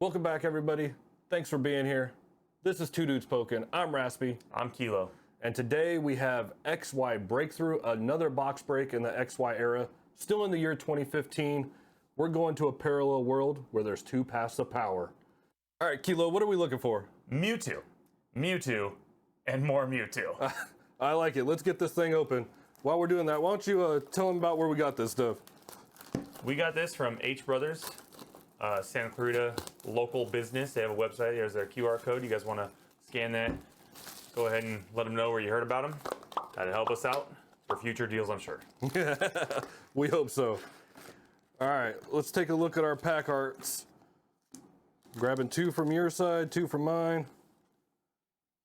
Welcome back, everybody. Thanks for being here. This is Two Dudes Pokin'. I'm Raspy. I'm Kilo. And today we have XY Breakthrough, another box break in the XY era. Still in the year 2015. We're going to a parallel world where there's two paths of power. All right, Kilo, what are we looking for? Mewtwo. Mewtwo. And more Mewtwo. I like it. Let's get this thing open. While we're doing that, why don't you tell them about where we got this stuff? We got this from H Brothers, Santa Clarita local business. They have a website. Here's their QR code. You guys want to scan that? Go ahead and let them know where you heard about them. That'll help us out for future deals, I'm sure. We hope so. All right, let's take a look at our pack arts. Grabbing two from your side, two from mine.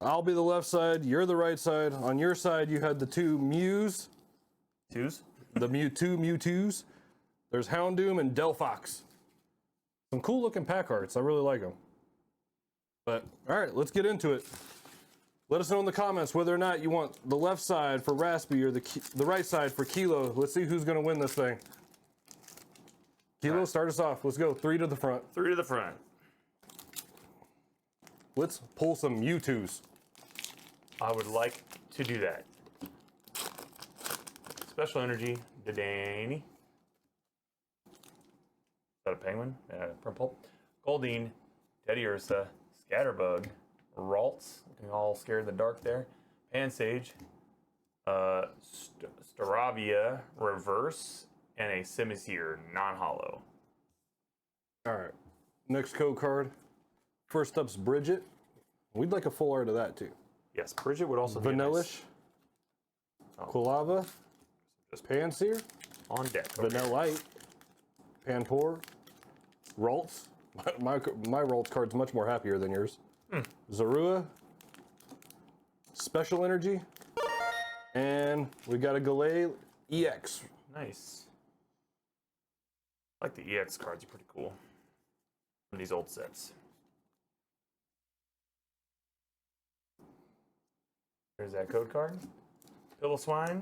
I'll be the left side, you're the right side. On your side, you had the two Mews. Twos? The Mewtwo's. There's Houndoom and Delphox. Some cool looking pack arts. I really like them. But, all right, let's get into it. Let us know in the comments whether or not you want the left side for Raspy or the right side for Kilo. Let's see who's going to win this thing. Kilo, right. Start us off. Let's go. 3 to the front. 3 to the front. Let's pull some Mewtwo's. I would like to do that. Special Energy, Dedenne. Is that a penguin? Yeah, Purple. Goldeen, Teddy Ursa, Scatterbug, Ralts, looking all scared in the dark there. Pansage, Staravia Reverse, and a Simisear non-hollow. All right. Next code card. First up's Bridget. We'd like a full art of that too. Yes, Bridget would also be Vanillish, nice. Quilava, Just Panseer, on deck. Okay. Vanillite, Panpour, Ralts. My Ralts card's much more happier than yours. Zorua, Special Energy, and we got a Galay EX. Nice. I like the EX cards, are pretty cool. From these old sets. There's that code card. Piloswine.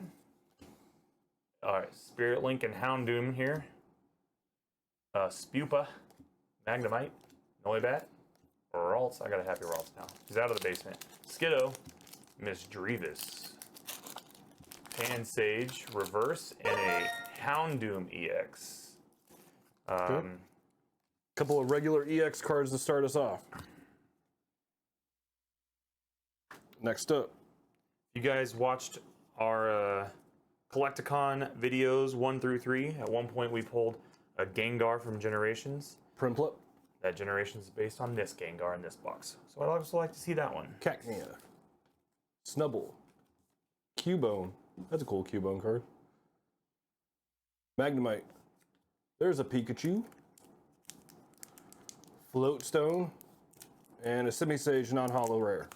Alright, Spirit Link and Houndoom here. Spupa, Magnemite, Noibat, Ralts. I got a happy Ralts now. He's out of the basement. Skiddo, Miss Drevis, Pansage, Reverse, and a Houndoom EX. Couple of regular EX cards to start us off. Next up. You guys watched our Collecticon videos 1 through 3. At one point we pulled a Gengar from Generations. Prinplup. That Generations is based on this Gengar in this box. So I'd also like to see that one. Cacnea. Snubble. Cubone. That's a cool Cubone card. Magnemite. There's a Pikachu. Floatstone. And a Simisage non-hollow rare.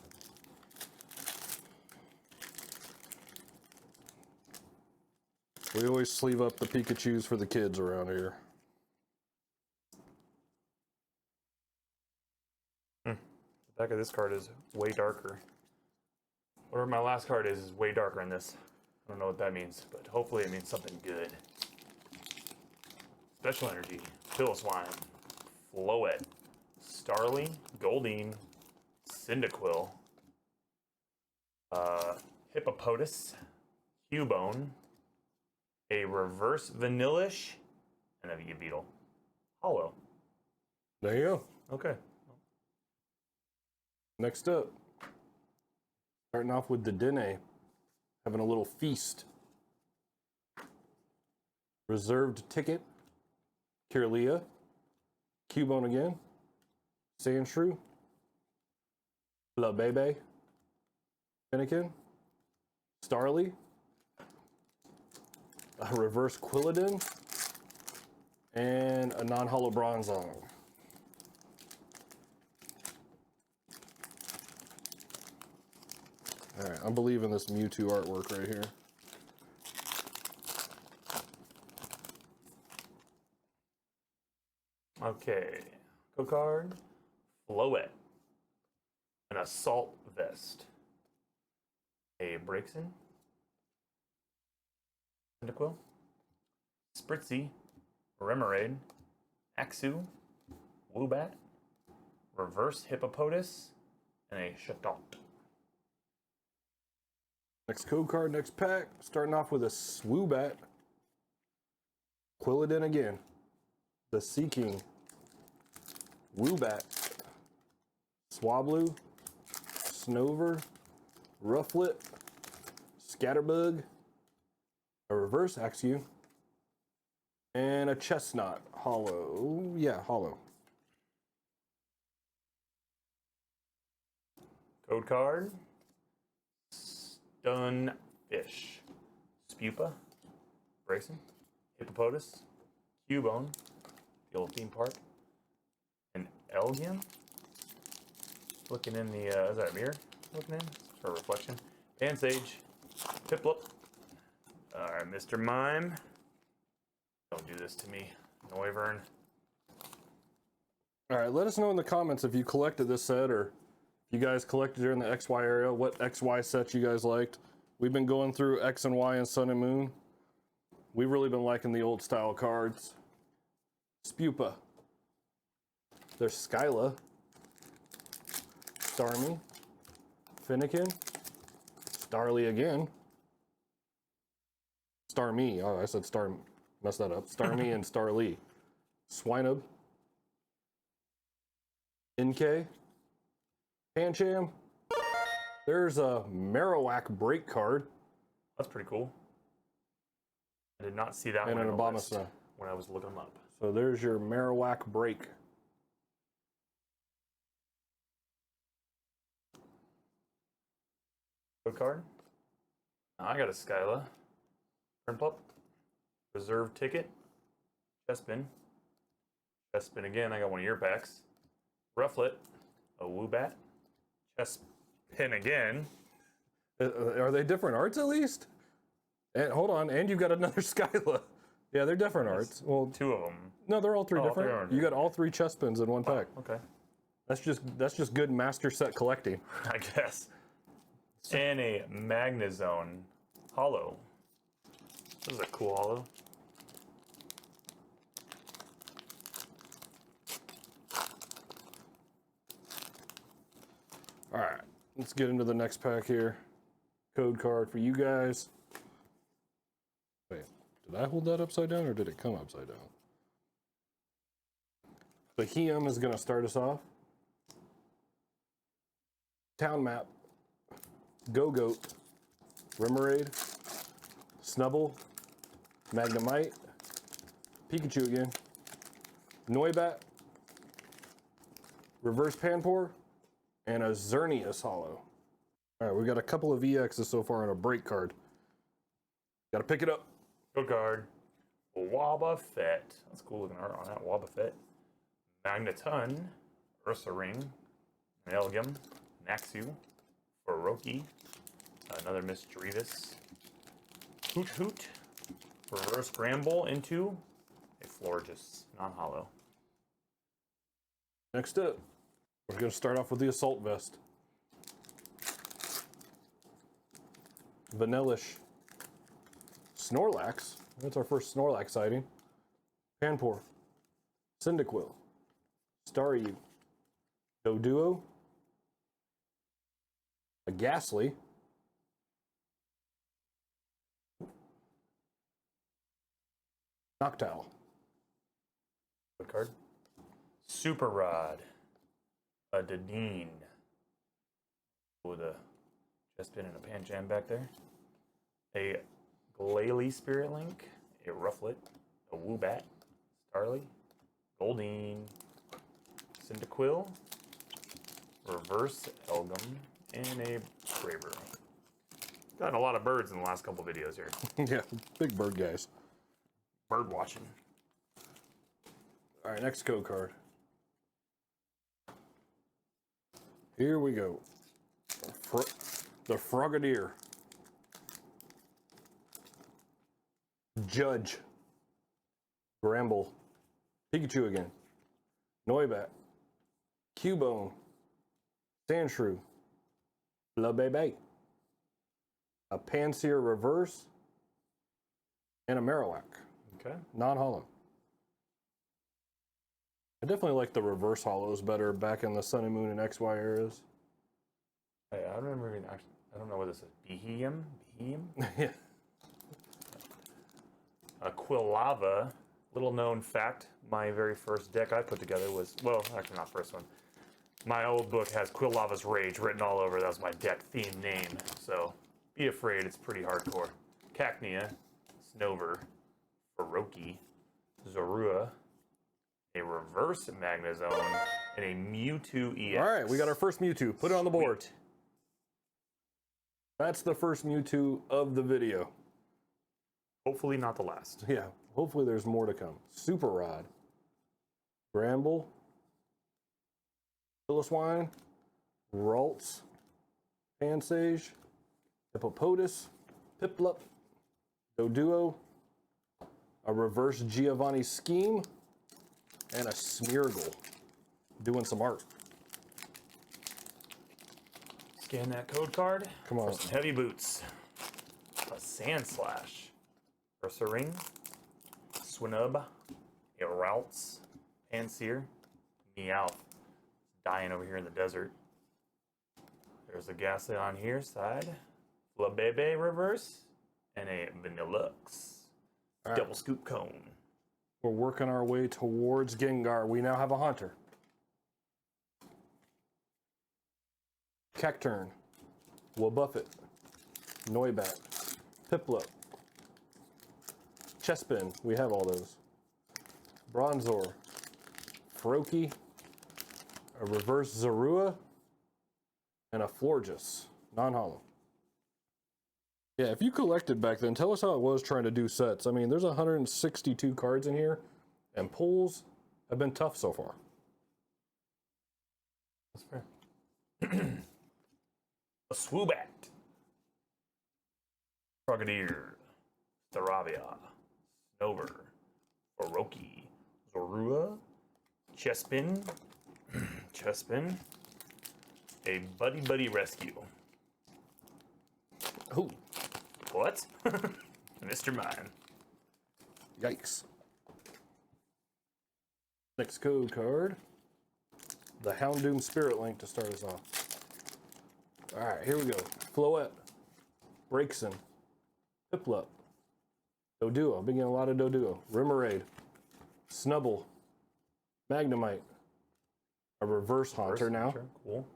We always sleeve up the Pikachus for the kids around here. The back of this card is way darker. Whatever my last card is way darker in this. I don't know what that means, but hopefully it means something good. Special Energy, Piloswine, Floette, Starly, Goldeen, Cyndaquil, Hippopotas, Cubone, a Reverse Vanillish, and a Beetle. Hollow. There you go. Okay. Next up. Starting off with the Dedenne. Having a little feast. Reserved Ticket. Kirlia. Cubone again. Sandshrew. La Bebe. Finnegan. Starly. A reverse Quilladin, and a non-hollow Bronzong. All right, I'm believing this Mewtwo artwork right here. Okay. Code card. Floette. An Assault Vest. A Braixen. Cyndaquil, Spritzy, Remoraid, Axew, Woobat, reverse hippopotas, and a Shadot. Next code card, next pack. Starting off with a Swoobat. Quilladin again. The Seeking. Woobat. Swablu. Snover. Rufflet. Scatterbug. A reverse Axew. And a Chestnut. Hollow. Yeah, hollow. Code card. Stunfish. Spupa. Brayson. Hippopotas. Cubone. The old theme park. An Elgium. Looking in the, is that a mirror? Looking in? For reflection. And Sage. Piplup. Alright, Mr. Mime. Don't do this to me. Noivern. Alright, let us know in the comments if you collected this set or if you guys collected during the XY area, what XY sets you guys liked. We've been going through X and Y and Sun and Moon. We've really been liking the old style cards. Spupa. There's Skyla. Starmie. Finnegan. Starly again. Starmie. Oh, I said Star. Messed that up. Starmie and Starly. Swinub. NK. Pancham. There's a Marowak break card. That's pretty cool. I did not see that And one an in the list Abomasnow. when I was looking them up. So there's your Marowak break. Code card. I got a Skyla. Prinplup. Reserve ticket. Chespin. Chespin again. I got one of your packs. Rufflet. A Woobat. Chespin again. Are they different arts at least? And hold on, and you've got another Skyla. Yeah, they're different arts. Well, Two of them. no, they're all three all different. three are You got all three Chespins in one pack. Okay. That's just good master set collecting. I guess. And a Magnezone hollow. This is a cool hollow. All right, let's get into the next pack here. Code card for you guys. Wait, did I hold that upside down or did it come upside down? The Helium is going to start us off. Town Map. Go-Goat. Remoraid. Snubble. Magnemite. Pikachu again. Noibat. Reverse Panpour. And a Xerneas hollow. All right, we got a couple of EXs so far on a break card. Got to pick it up. Code card. Wobbuffet. That's cool looking art on that Wobbuffet. Magneton. Ursaring. Elgium. Naxu. Faroki. Another Misdreavus. Hoot Hoot. Reverse Bramble into a Florges. Non-hollow. Next up, we're going to start off with the Assault Vest. Vanillish. Snorlax. That's our first Snorlax sighting. Panpour. Cyndaquil. Staryu. Doduo. A Ghastly. Noctowl. Code card. Super Rod. A Dedenne. With a Chespin and a Pancham back there. A Glalie Spirit Link. A Rufflet. A Woobat. Starly. Goldeen. Cyndaquil. Reverse Elgum. And a Braver. Gotten a lot of birds in the last couple videos here. Yeah, big bird guys. Bird watching. All right, next code card. Here we go. The Frogadier. Judge. Bramble. Pikachu again. Noibat. Cubone. Sandshrew. La Bebe. A Pansear Reverse. And a Marowak. Okay. Non-hollow. I definitely like the reverse hollows better back in the Sun and Moon and XY eras. Hey, I don't remember even actually. I don't know what this is. Behemoth? Yeah. A Quilava. Little known fact, my very first deck I put together was, well, actually not first one. My old book has Quilava's Rage written all over. That was my deck theme name. So be afraid, it's pretty hardcore. Cacnea, Snover, Faroki, Zorua, a reverse Magnezone, and a Mewtwo EX. All right, we got our first Mewtwo. Put it on the board. Sweet. That's the first Mewtwo of the video. Hopefully not the last. Yeah, hopefully there's more to come. Super Rod, Bramble, Pilliswine, Ralts, Pansage, Hippopotas, Piplup, Doduo, a reverse Giovanni Scheme, and a Smeargle. Doing some art. Scan that code card. Come on. For some heavy boots. A Sand Slash. Ursaring. Swinub. A Ralts. Panseer. Meowth. Dying over here in the desert. There's a Ghastly on here side. Flabebe reverse. And a Vanillux. Right. Double Scoop Cone. We're working our way towards Gengar. We now have a Haunter. Cacturn, Wobbuffet, Noibat, Piplup, Chespin, we have all those. Bronzor, Froakie, a reverse Zorua, and a Florges, non-hollow. Yeah, if you collected back then, tell us how it was trying to do sets. I mean, there's 162 cards in here, and pulls have been tough so far. That's fair. A Swoobat. Frogadier. Staravia. Snover. Oroki. Zorua. Chespin. Chespin. A Buddy Buddy Rescue. Ooh, What? Mr. Mime. yikes. Next code card. The Houndoom Spirit Link to start us off. All right, here we go. Floette, Braixen, Piplup, Doduo. I've been getting a lot of Doduo. Remoraid, Snubble, Magnemite, a reverse Haunter now, Cool.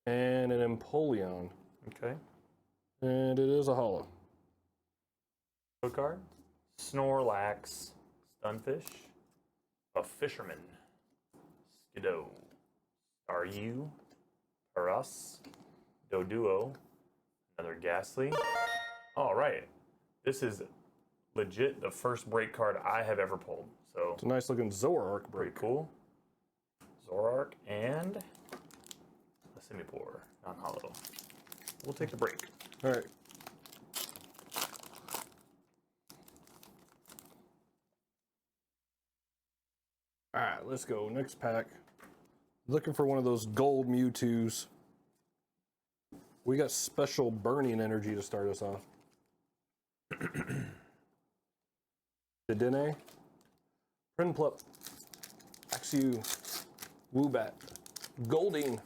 and an Empoleon. Okay. And it is a hollow. Code card. Snorlax. Stunfish. A Fisherman. Skiddo. Staryu. Paras. Doduo. Another Ghastly. All right. This is legit the first break card I have ever pulled. So It's a nice looking Zoroark pretty break. cool. Zoroark and a Simipour. Non-hollow. We'll take the break. All right. All right, let's go. Next pack. Looking for one of those gold Mewtwo's. We got special burning energy to start us off. Dedenne, Prinplup, Axew, Woobat, Golding,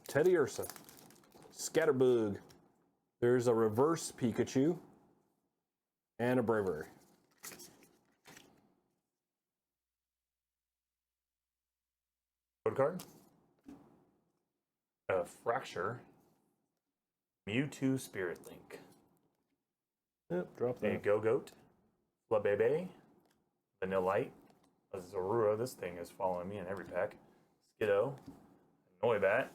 Teddy Ursa, Scatterbug. There's a reverse Pikachu and a Bravery. Code card. A Fracture. Mewtwo Spirit Link. Yep, drop A that. Go-Goat. Flabebe. Vanillite. A Zorua. This thing is following me in every pack. Skiddo. A Noibat.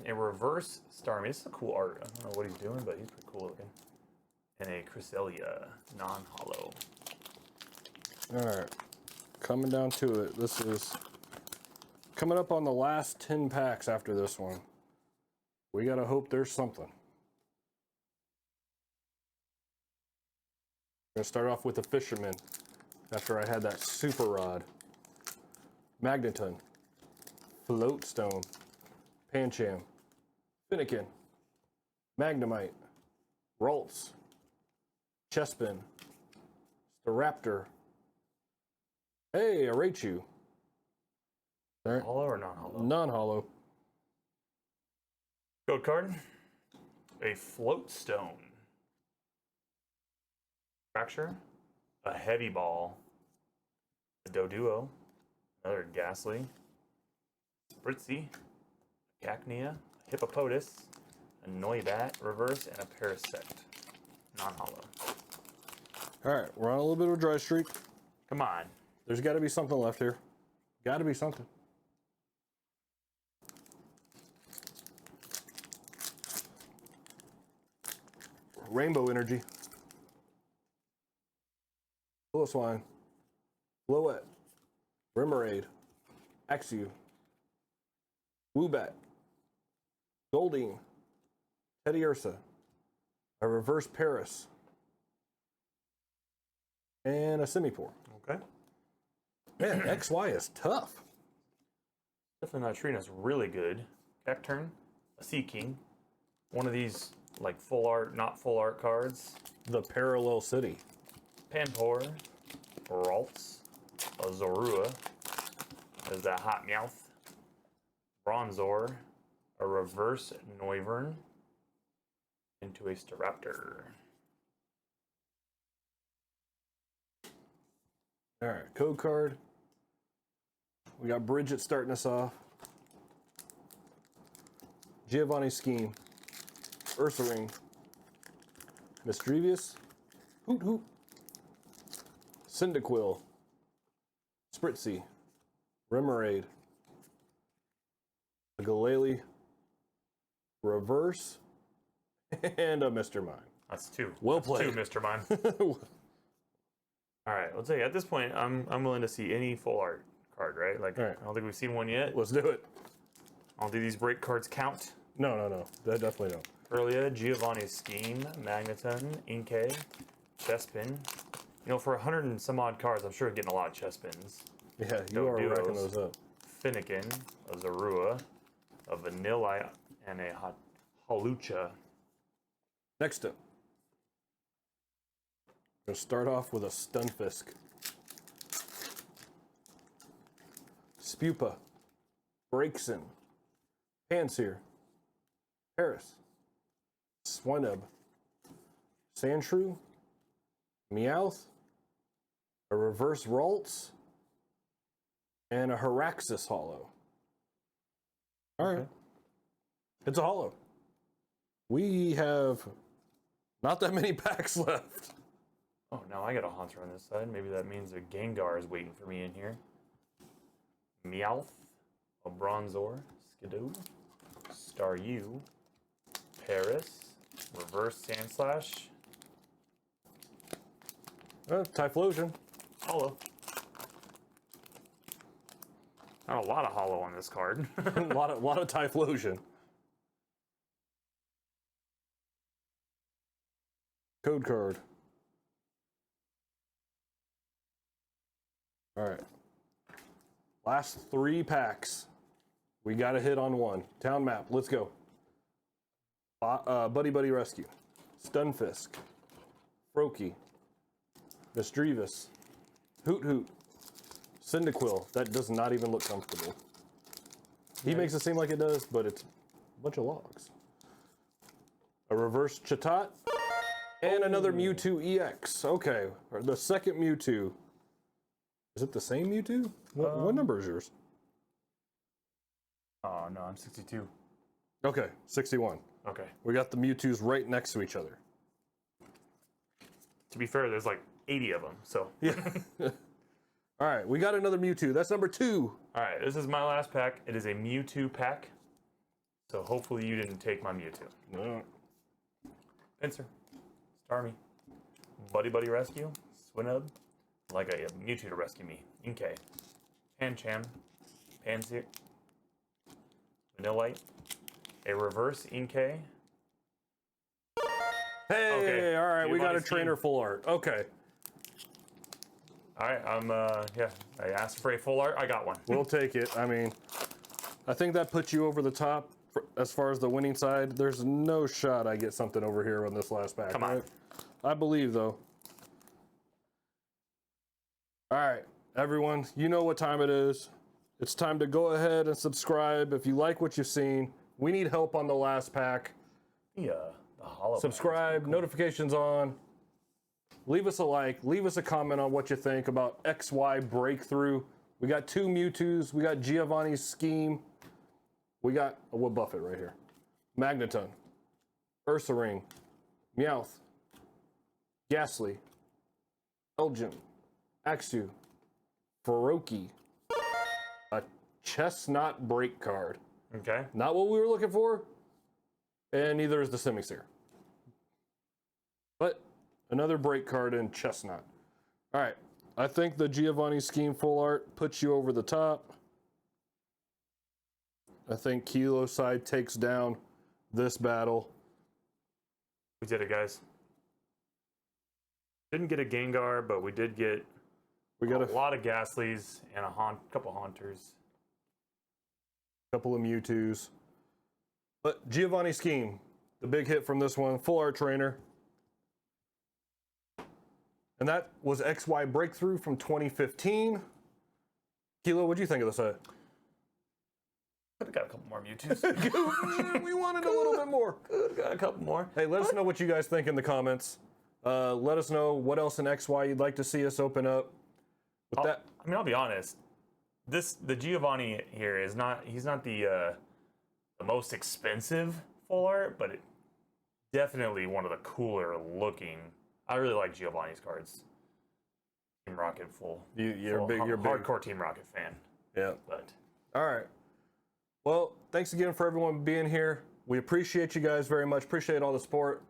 A reverse Starmie. This is a cool art. I don't know what he's doing, but he's pretty cool looking. And a Cresselia. Non-hollow. All right, coming down to it. This is coming up on the last 10 packs after this one. We gotta hope there's something. I'm gonna start off with the Fisherman after I had that Super Rod. Magneton, Floatstone, Pancham, Finnegan, Magnemite, Ralts, Chespin, Staraptor, Hey, a Raichu. All right. Hollow or non-hollow? Non-hollow. Code card. A Float Stone. Fracture. A Heavy Ball. A Doduo. Another Ghastly. Spritzy. A Cacnea. A Hippopotas. A Noibat reverse, and a Parasect. Non-hollow. All right, we're on a little bit of a dry streak. Come on. There's got to be something left here. Got to be something. Rainbow energy. Swine. Bloette. Remoraid. Axew. Woobat. Goldeen. Teddy Ursa. A reverse Paris. And a Simipour. Okay. Man, XY is tough. Definitely not treating us really good. Cacturn. A Sea King. One of these, like, full art, not full art cards. The Parallel City. Panpour. Ralts. A Zorua. There's that Hot Meowth. Bronzor. A reverse Noivern. Into a Staraptor. All right, code card. We got Bridget starting us off. Giovanni Scheme. Ursaring. Misdrevious. Hoot Hoot. Cyndaquil. Spritzy. Remoraid. A Galele. Reverse. And a Mr. Mime. That's two. Well That's played. two, Mr. Mime. All right, let's say at this point, I'm willing to see any full art card, right? Like, All right. I don't think we've seen one yet. Let's do it. I'll do these break cards count. No. That definitely don't. Earlier, Giovanni's Scheme, Magneton, Inkay, Chespin. You know, for 100 and some odd cards, I'm sure we're getting a lot of Chespins. Yeah, you are Doduos. racking those up. Finnegan, a Zorua, a Vanilla, and a Hawlucha. Next up. We're going to start off with a Stunfisk. Spupa. Braixen. Panseer. Paris. Swinub. Sandshrew. Meowth. A reverse Ralts. And a Haraxis Hollow. All right. Okay. It's a hollow. We have not that many packs left. Oh, now I got a Haunter on this side. Maybe that means a Gengar is waiting for me in here. Meowth, a Bronzor, Skidoo, Staryu, Paris, Reverse Sandslash, Typhlosion. Hollow. Not a lot of hollow on this card. a lot of Typhlosion. Code card. All right. Last 3 packs. We got a hit on one. Town map. Let's go. Buddy Rescue. Stunfisk. Froakie. Misdrevious. Hoot Hoot. Cyndaquil. That does not even look comfortable. He makes it seem like it does, but it's a bunch of logs. A reverse Chatot. And another Mewtwo EX. Okay. The second Mewtwo. Is it the same Mewtwo? What number is yours? Oh, no, I'm 62. Okay, 61. Okay. We got the Mewtwo's right next to each other. To be fair, there's like 80 of them, so. Yeah. All right, we got another Mewtwo. That's number 2. All right, this is my last pack. It is a Mewtwo pack. So hopefully you didn't take my Mewtwo. No. Pinsir, Starmie, Buddy Rescue, Swinub, like a Mewtwo to rescue me, Inkay, Pancham, Panseer, Vanillite, a reverse Inkay. Hey, Okay. all right, we got a Giovanni's trainer full art. Okay, All right, I asked for a full art, I got one. we'll take it. I mean, I think that puts you over the top as far as the winning side. There's no shot I get something over here on this last pack. Come on. Right? I believe, though. All right, everyone, you know what time it is. It's time to go ahead and subscribe if you like what you've seen. We need help on the last pack. The hollow. Subscribe, notifications on. Leave us a like, leave us a comment on what you think about XY Breakthrough. We got 2 Mewtwoos, we got Giovanni's Scheme, we got a Wood Buffet right here, Magneton, Ursaring, Meowth, Ghastly, Elgin, Axew, Faroki, a Chestnut Break card. Okay. Not what we were looking for, and neither is the Simisear. But another break card in Chestnut. All right, I think the Giovanni Scheme full art puts you over the top. I think Kilo side takes down this battle. We did it, guys. Didn't get a Gengar, but we did get We got a lot of Ghastlies and a couple Haunters. couple of Mewtwoos. But Giovanni Scheme, the big hit from this one, full art trainer. And that was XY Breakthrough from 2015. Kilo, what'd you think of the set? Could have got a couple more Mewtwoos. We wanted a little bit more. Could have got a couple more. Hey, let us know what you guys think in the comments. Let us know what else in XY you'd like to see us open up. With that, I mean, I'll be honest. The Giovanni here is not. He's not the most expensive full art, but definitely one of the cooler looking. I really like Giovanni's cards. Team Rocket you're full big. You're big. hardcore Team Rocket fan. Yeah. But All right. Well, thanks again for everyone being here. We appreciate you guys very much. Appreciate all the support.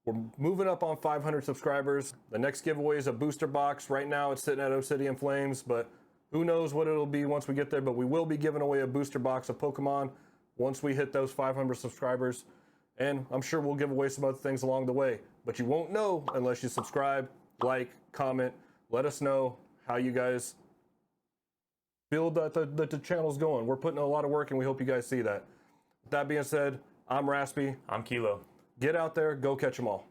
We're moving up on 500 subscribers. The next giveaway is a booster box. Right now it's sitting at Obsidian Flames, but who knows what it'll be once we get there. But we will be giving away a booster box of Pokemon once we hit those 500 subscribers. And I'm sure we'll give away some other things along the way. But you won't know unless you subscribe, like, comment. Let us know how you guys feel that the channel's going. We're putting a lot of work and we hope you guys see that. With that being said, I'm Raspy. I'm Kilo. Get out there, go catch them all.